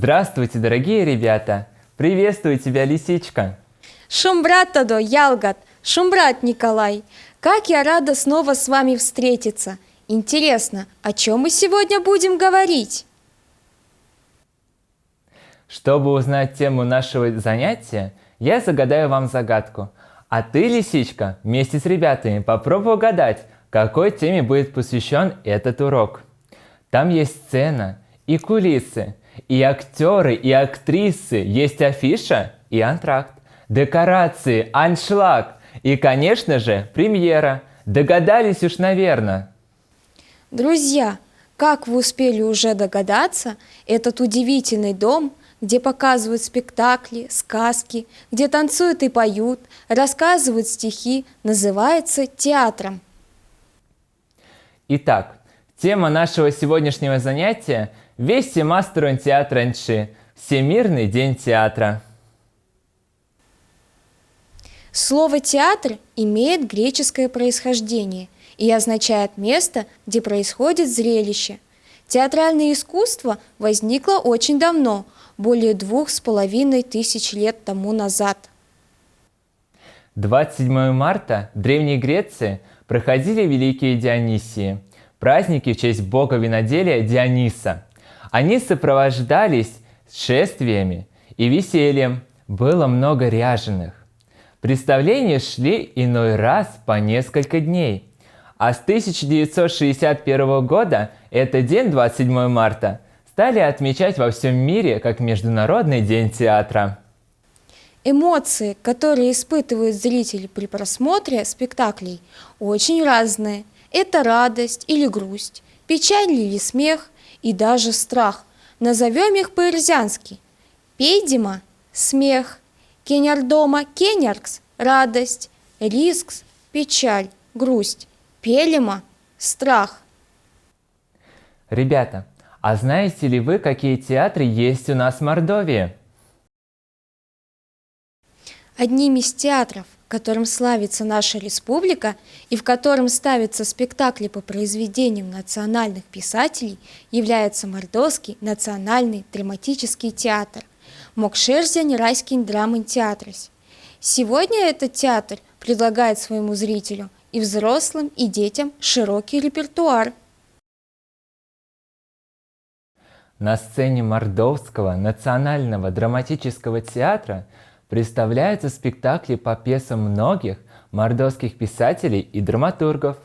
Здравствуйте, дорогие ребята! Приветствую тебя, лисичка! Шумбрат Тадо, Ялгат, Шумбрат Николай, как я рада снова с вами встретиться. Интересно, о чем мы сегодня будем говорить? Чтобы узнать тему нашего занятия, я загадаю вам загадку. А ты, лисичка, вместе с ребятами попробуй угадать, какой теме будет посвящен этот урок. Там есть сцена и кулисы, и актеры, и актрисы, есть афиша и антракт, декорации, аншлаг и, конечно же, премьера. Догадались уж, наверное. Друзья, как вы успели уже догадаться, этот удивительный дом, где показывают спектакли, сказки, где танцуют и поют, рассказывают стихи, называется театром. Итак, тема нашего сегодняшнего занятия – Вести мастерон театра Нши – Всемирный день театра. Слово «театр» имеет греческое происхождение и означает место, где происходит зрелище. Театральное искусство возникло очень давно, более 2500 лет тому назад. 27 марта в Древней Греции проходили Великие Дионисии – праздники в честь бога виноделия Диониса. Они сопровождались шествиями и весельем, было много ряженых. Представления шли иной раз по несколько дней. А с 1961 года этот день, 27 марта, стали отмечать во всем мире как Международный день театра. Эмоции, которые испытывают зрители при просмотре спектаклей, очень разные. Это радость или грусть, печаль или смех и даже страх. Назовем их по-ирзянски. Пейдима – смех, кенярдома – кеняркс – радость, рискс – печаль, грусть, пелема – страх. Ребята, а знаете ли вы, какие театры есть у нас в Мордовии? Одним из театров, которым славится наша республика и в котором ставятся спектакли по произведениям национальных писателей, является Мордовский национальный драматический театр Мокшерзян Райский драмын театрис. Сегодня этот театр предлагает своему зрителю и взрослым, и детям широкий репертуар. На сцене Мордовского национального драматического театра представляются спектакли по пьесам многих мордовских писателей и драматургов: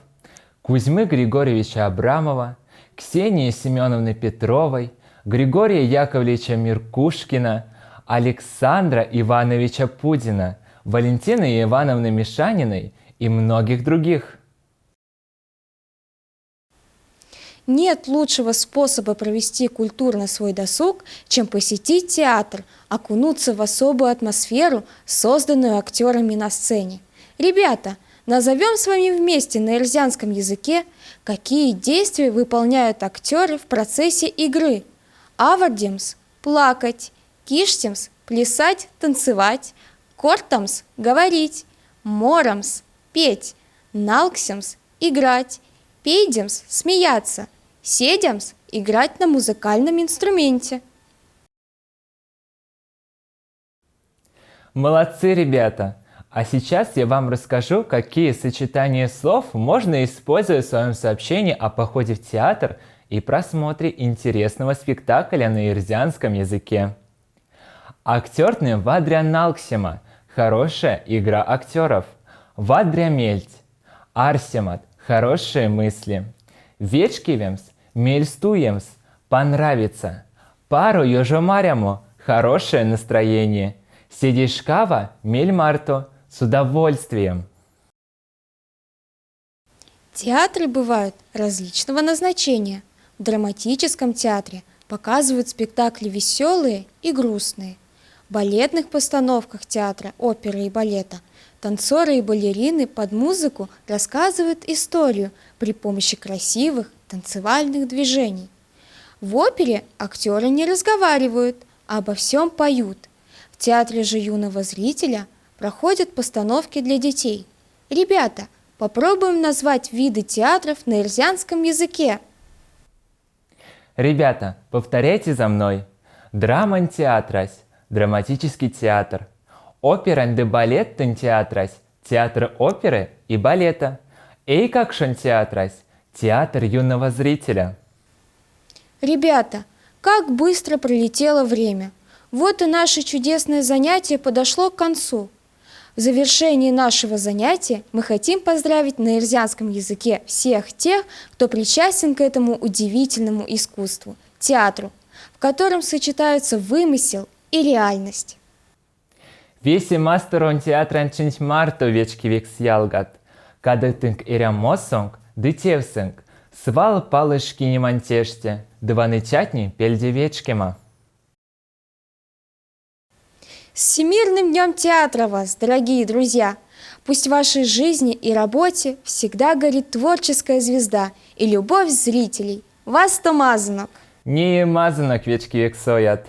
Кузьмы Григорьевича Абрамова, Ксении Семеновны Петровой, Григория Яковлевича Миркушкина, Александра Ивановича Пудина, Валентины Ивановны Мишаниной и многих других. Нет лучшего способа провести культурно свой досуг, чем посетить театр, окунуться в особую атмосферу, созданную актерами на сцене. Ребята, назовем с вами вместе на эрзянском языке, какие действия выполняют актеры в процессе игры. Авардимс – плакать, киштимс – плясать, танцевать, кортамс – говорить, морамс – петь, налксимс – играть, пейдемс – смеяться, седямс – играть на музыкальном инструменте. Молодцы, ребята! А сейчас я вам расскажу, какие сочетания слов можно использовать в своем сообщении о походе в театр и просмотре интересного спектакля на ирзянском языке. Актерный вадря налксима – хорошая игра актеров. Вадря мельть – арсимат – хорошие мысли. Вечкивемс – мельстуемс – понравится. Пару ёжомаряму – хорошее настроение. Сидишкава – мельмарту – с удовольствием. Театры бывают различного назначения. В драматическом театре показывают спектакли веселые и грустные. В балетных постановках театра, оперы и балета танцоры и балерины под музыку рассказывают историю при помощи красивых танцевальных движений. В опере актеры не разговаривают, а обо всем поют. В театре же юного зрителя проходят постановки для детей. Ребята, попробуем назвать виды театров на эрзянском языке. Ребята, повторяйте за мной. Драман театрас, драматический театр. Операн де балеттен театрас, театр оперы и балета. Эйкакшн театрас, театр юного зрителя. Ребята, как быстро пролетело время! Вот и наше чудесное занятие подошло к концу. В завершении нашего занятия мы хотим поздравить на эрзянском языке всех тех, кто причастен к этому удивительному искусству – театру, в котором сочетаются вымысел и реальность. Веси мастерон театран чинч марто вечки векс ялгат. Кадытынк эрямосонг, дытевсынг, свал палышки не мантеште, дываны чатни пельде вечкема. С Всемирным днем театра вас, дорогие друзья! Пусть в вашей жизни и работе всегда горит творческая звезда и любовь зрителей. Вас то мазанок! Не мазанок вечки вексоят.